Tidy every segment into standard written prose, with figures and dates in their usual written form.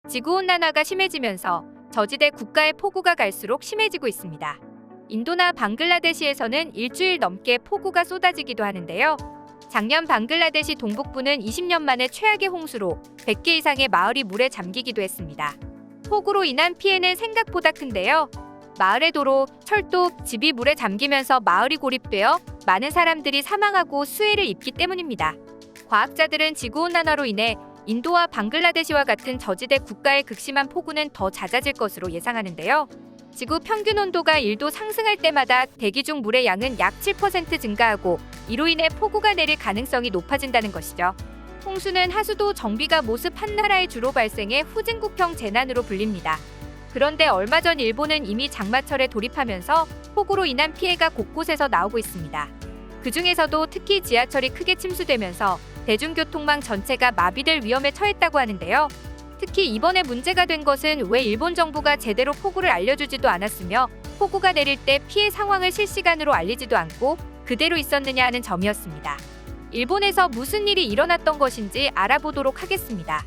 지구온난화가 심해지면서 저지대 국가의 폭우가 갈수록 심해지고 있습니다. 인도나 방글라데시에서는 일주일 넘게 폭우가 쏟아지기도 하는데요. 작년 방글라데시 동북부는 20년 만에 최악의 홍수로 100개 이상의 마을이 물에 잠기기도 했습니다. 폭우로 인한 피해는 생각보다 큰데요. 마을의 도로, 철도, 집이 물에 잠기면서 마을이 고립되어 많은 사람들이 사망하고 수해를 입기 때문입니다. 과학자들은 지구온난화로 인해 인도와 방글라데시와 같은 저지대 국가의 극심한 폭우는 더 잦아질 것으로 예상하는데요. 지구 평균 온도가 1도 상승할 때마다 대기 중 물의 양은 약 7% 증가하고 이로 인해 폭우가 내릴 가능성이 높아진다는 것이죠. 홍수는 하수도 정비가 모습 한 나라에 주로 발생해 후진국형 재난으로 불립니다. 그런데 얼마 전 일본은 이미 장마철에 돌입하면서 폭우로 인한 피해가 곳곳에서 나오고 있습니다. 그 중에서도 특히 지하철이 크게 침수되면서 대중교통망 전체가 마비될 위험에 처했다고 하는데요. 특히 이번에 문제가 된 것은 왜 일본 정부가 제대로 폭우를 알려주지도 않았으며 폭우가 내릴 때 피해 상황을 실시간으로 알리지도 않고 그대로 있었느냐 하는 점이었습니다. 일본에서 무슨 일이 일어났던 것인지 알아보도록 하겠습니다.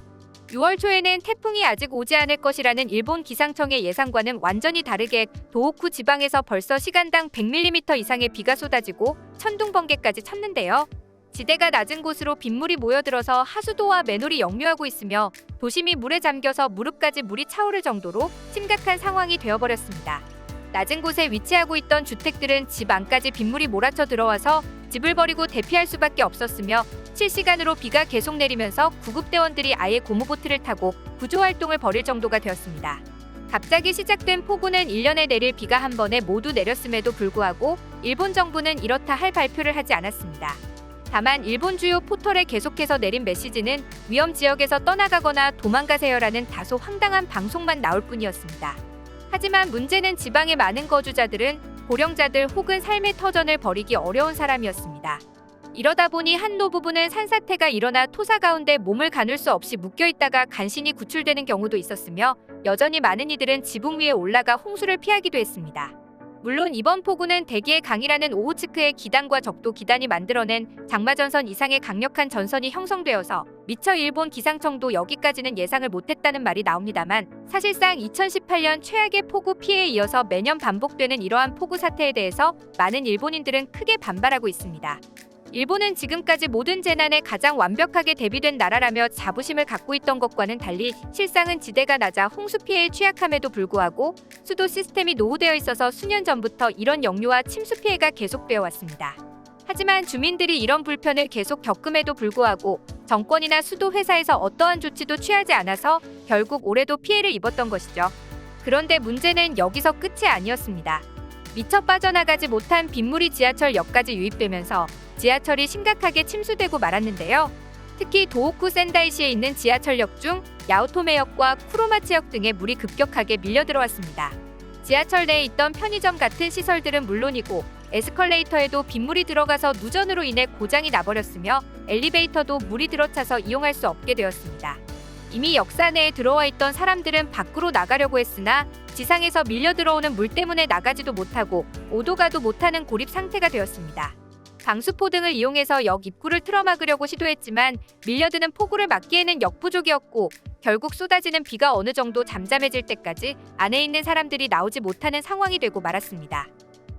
6월 초에는 태풍이 아직 오지 않을 것이라는 일본 기상청의 예상과는 완전히 다르게 도호쿠 지방에서 벌써 시간당 100mm 이상의 비가 쏟아지고 천둥 번개까지 쳤는데요. 지대가 낮은 곳으로 빗물이 모여들어서 하수도와 맨홀이 역류하고 있으며 도심이 물에 잠겨서 무릎까지 물이 차오를 정도로 심각한 상황이 되어버렸습니다. 낮은 곳에 위치하고 있던 주택들은 집 안까지 빗물이 몰아쳐 들어와서 집을 버리고 대피할 수밖에 없었으며 실시간으로 비가 계속 내리면서 구급대원들이 아예 고무보트를 타고 구조활동을 벌일 정도가 되었습니다. 갑자기 시작된 폭우는 1년에 내릴 비가 한 번에 모두 내렸음에도 불구하고 일본 정부는 이렇다 할 발표를 하지 않았습니다. 다만 일본 주요 포털에 계속해서 내린 메시지는 위험 지역에서 떠나가거나 도망가세요라는 다소 황당한 방송만 나올 뿐이었습니다. 하지만 문제는 지방의 많은 거주자들은 고령자들 혹은 삶의 터전을 벌이기 어려운 사람이었습니다. 이러다 보니 한 노부부는 산사태가 일어나 토사 가운데 몸을 가눌 수 없이 묶여있다가 간신히 구출되는 경우도 있었으며 여전히 많은 이들은 지붕 위에 올라가 홍수를 피하기도 했습니다. 물론 이번 폭우는 대기의 강이라는 오호츠크의 기단과 적도 기단이 만들어낸 장마전선 이상의 강력한 전선이 형성되어서 미처 일본 기상청도 여기까지는 예상을 못했다는 말이 나옵니다만 사실상 2018년 최악의 폭우 피해에 이어서 매년 반복되는 이러한 폭우 사태에 대해서 많은 일본인들은 크게 반발하고 있습니다. 일본은 지금까지 모든 재난에 가장 완벽하게 대비된 나라라며 자부심을 갖고 있던 것과는 달리 실상은 지대가 낮아 홍수 피해에 취약함에도 불구하고 수도 시스템이 노후되어 있어서 수년 전부터 이런 역류와 침수 피해가 계속되어 왔습니다. 하지만 주민들이 이런 불편을 계속 겪음에도 불구하고 정권이나 수도 회사에서 어떠한 조치도 취하지 않아서 결국 올해도 피해를 입었던 것이죠. 그런데 문제는 여기서 끝이 아니었습니다. 미처 빠져나가지 못한 빗물이 지하철역까지 유입되면서 지하철이 심각하게 침수되고 말았는데요. 특히 도호쿠 센다이시에 있는 지하철역 중 야오토메역과 쿠로마치역 등에 물이 급격하게 밀려 들어왔습니다. 지하철 내에 있던 편의점 같은 시설들은 물론이고 에스컬레이터에도 빗물이 들어가서 누전으로 인해 고장이 나버렸으며 엘리베이터도 물이 들어차서 이용할 수 없게 되었습니다. 이미 역사 내에 들어와 있던 사람들은 밖으로 나가려고 했으나 지상에서 밀려 들어오는 물 때문에 나가지도 못하고 오도 가도 못하는 고립 상태가 되었습니다. 방수포 등을 이용해서 역 입구를 틀어막으려고 시도했지만 밀려드는 폭우를 막기에는 역부족이었고 결국 쏟아지는 비가 어느 정도 잠잠해질 때까지 안에 있는 사람들이 나오지 못하는 상황이 되고 말았습니다.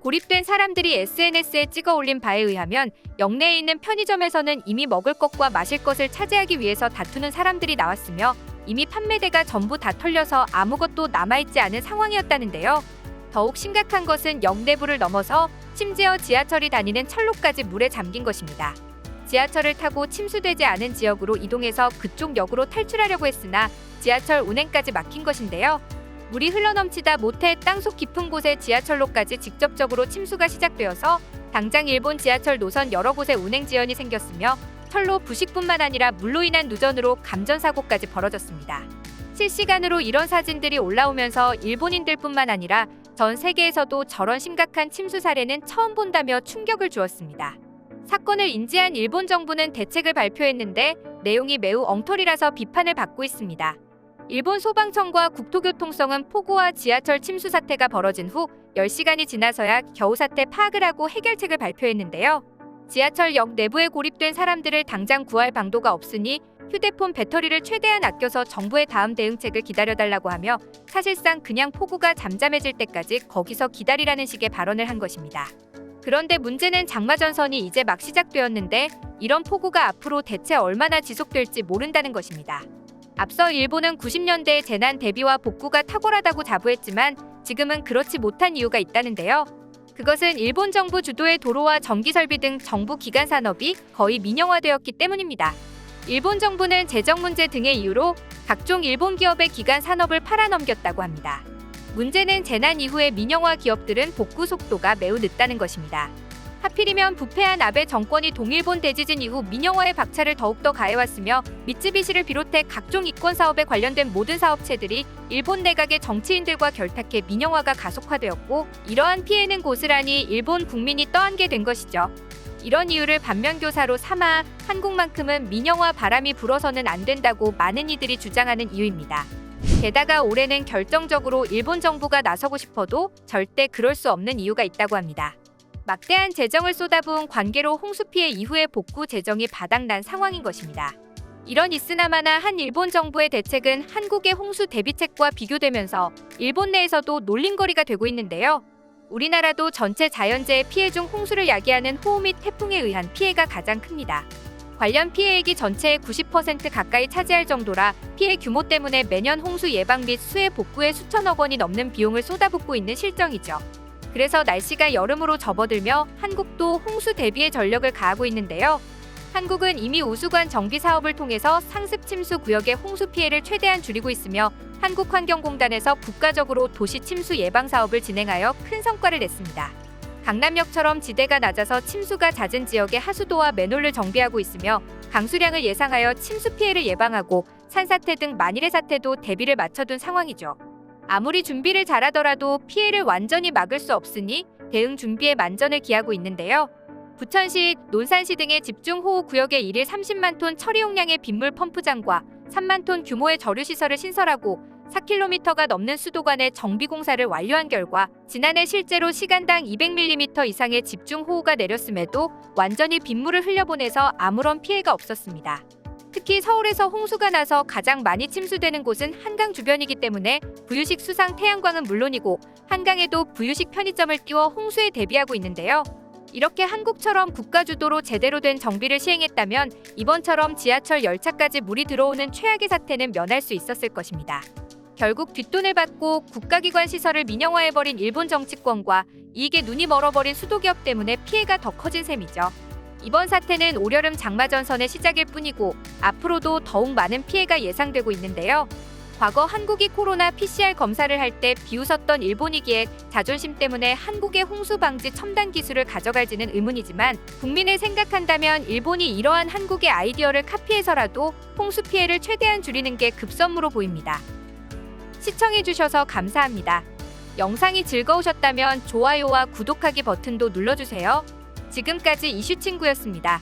고립된 사람들이 SNS에 찍어 올린 바에 의하면 역내에 있는 편의점에서는 이미 먹을 것과 마실 것을 차지하기 위해서 다투는 사람들이 나왔으며 이미 판매대가 전부 다 털려서 아무것도 남아있지 않은 상황이었다는데요. 더욱 심각한 것은 역 내부를 넘어서 심지어 지하철이 다니는 철로까지 물에 잠긴 것입니다. 지하철을 타고 침수되지 않은 지역으로 이동해서 그쪽 역으로 탈출하려고 했으나 지하철 운행까지 막힌 것인데요. 물이 흘러넘치다 못해 땅속 깊은 곳의 지하철로까지 직접적으로 침수가 시작되어서 당장 일본 지하철 노선 여러 곳에 운행 지연이 생겼으며 철로 부식뿐만 아니라 물로 인한 누전으로 감전사고까지 벌어졌습니다. 실시간으로 이런 사진들이 올라오면서 일본인들뿐만 아니라 전 세계에서도 저런 심각한 침수 사례는 처음 본다며 충격을 주었습니다. 사건을 인지한 일본 정부는 대책을 발표했는데 내용이 매우 엉터리라서 비판을 받고 있습니다. 일본 소방청과 국토교통성은 폭우와 지하철 침수 사태가 벌어진 후 10시간이 지나서야 겨우 사태 파악을 하고 해결책을 발표했는데요. 지하철역 내부에 고립된 사람들을 당장 구할 방도가 없으니 휴대폰 배터리를 최대한 아껴서 정부의 다음 대응책을 기다려달라고 하며 사실상 그냥 폭우가 잠잠해질 때까지 거기서 기다리라는 식의 발언을 한 것입니다. 그런데 문제는 장마전선이 이제 막 시작되었는데 이런 폭우가 앞으로 대체 얼마나 지속될지 모른다는 것입니다. 앞서 일본은 90년대에 재난 대비와 복구가 탁월하다고 자부했지만 지금은 그렇지 못한 이유가 있다는데요. 그것은 일본 정부 주도의 도로와 전기 설비 등 정부 기관 산업이 거의 민영화되었기 때문입니다. 일본 정부는 재정 문제 등의 이유로 각종 일본 기업의 기관 산업을 팔아넘겼다고 합니다. 문제는 재난 이후의 민영화 기업들은 복구 속도가 매우 늦다는 것입니다. 하필이면 부패한 아베 정권이 동일본 대지진 이후 민영화의 박차를 더욱더 가해왔으며 미쯔비시를 비롯해 각종 이권 사업에 관련된 모든 사업체들이 일본 내각의 정치인들과 결탁해 민영화가 가속화되었고 이러한 피해는 고스란히 일본 국민이 떠안게 된 것이죠. 이런 이유를 반면교사로 삼아 한국만큼은 민영화 바람이 불어서는 안 된다고 많은 이들이 주장하는 이유입니다. 게다가 올해는 결정적으로 일본 정부가 나서고 싶어도 절대 그럴 수 없는 이유가 있다고 합니다. 막대한 재정을 쏟아부은 관계로 홍수 피해 이후의 복구 재정이 바닥난 상황인 것입니다. 이런 있으나마나 한 일본 정부의 대책은 한국의 홍수 대비책과 비교되면서 일본 내에서도 놀림거리가 되고 있는데요. 우리나라도 전체 자연재해 피해 중 홍수를 야기하는 호우 및 태풍에 의한 피해가 가장 큽니다. 관련 피해액이 전체의 90% 가까이 차지할 정도라 피해 규모 때문에 매년 홍수 예방 및 수해 복구에 수천억 원이 넘는 비용을 쏟아붓고 있는 실정이죠. 그래서 날씨가 여름으로 접어들며 한국도 홍수 대비에 전력을 가하고 있는데요. 한국은 이미 우수관 정비 사업을 통해서 상습 침수 구역의 홍수 피해를 최대한 줄이고 있으며 한국환경공단에서 국가적으로 도시 침수 예방 사업을 진행하여 큰 성과를 냈습니다. 강남역처럼 지대가 낮아서 침수가 잦은 지역의 하수도와 맨홀을 정비하고 있으며 강수량을 예상하여 침수 피해를 예방하고 산사태 등 만일의 사태도 대비를 맞춰둔 상황이죠. 아무리 준비를 잘하더라도 피해를 완전히 막을 수 없으니 대응 준비에 만전을 기하고 있는데요. 부천시, 논산시 등의 집중호우 구역에 일일 30만 톤 처리 용량의 빗물 펌프장과 3만 톤 규모의 저류시설을 신설하고 4km가 넘는 수도관의 정비공사를 완료한 결과 지난해 실제로 시간당 200mm 이상의 집중호우가 내렸음에도 완전히 빗물을 흘려보내서 아무런 피해가 없었습니다. 특히 서울에서 홍수가 나서 가장 많이 침수되는 곳은 한강 주변이기 때문에 부유식 수상 태양광은 물론이고 한강에도 부유식 편의점을 띄워 홍수에 대비하고 있는데요. 이렇게 한국처럼 국가 주도로 제대로 된 정비를 시행했다면 이번처럼 지하철 열차까지 물이 들어오는 최악의 사태는 면할 수 있었을 것입니다. 결국 뒷돈을 받고 국가기관 시설을 민영화해버린 일본 정치권과 이익에 눈이 멀어버린 수도기업 때문에 피해가 더 커진 셈이죠. 이번 사태는 올여름 장마전선의 시작일 뿐이고 앞으로도 더욱 많은 피해가 예상되고 있는데요. 과거 한국이 코로나 PCR 검사를 할 때 비웃었던 일본이기에 자존심 때문에 한국의 홍수 방지 첨단 기술을 가져갈지는 의문이지만 국민을 생각한다면 일본이 이러한 한국의 아이디어를 카피해서라도 홍수 피해를 최대한 줄이는 게 급선무로 보입니다. 시청해주셔서 감사합니다. 영상이 즐거우셨다면 좋아요와 구독하기 버튼도 눌러주세요. 지금까지 이슈친구였습니다.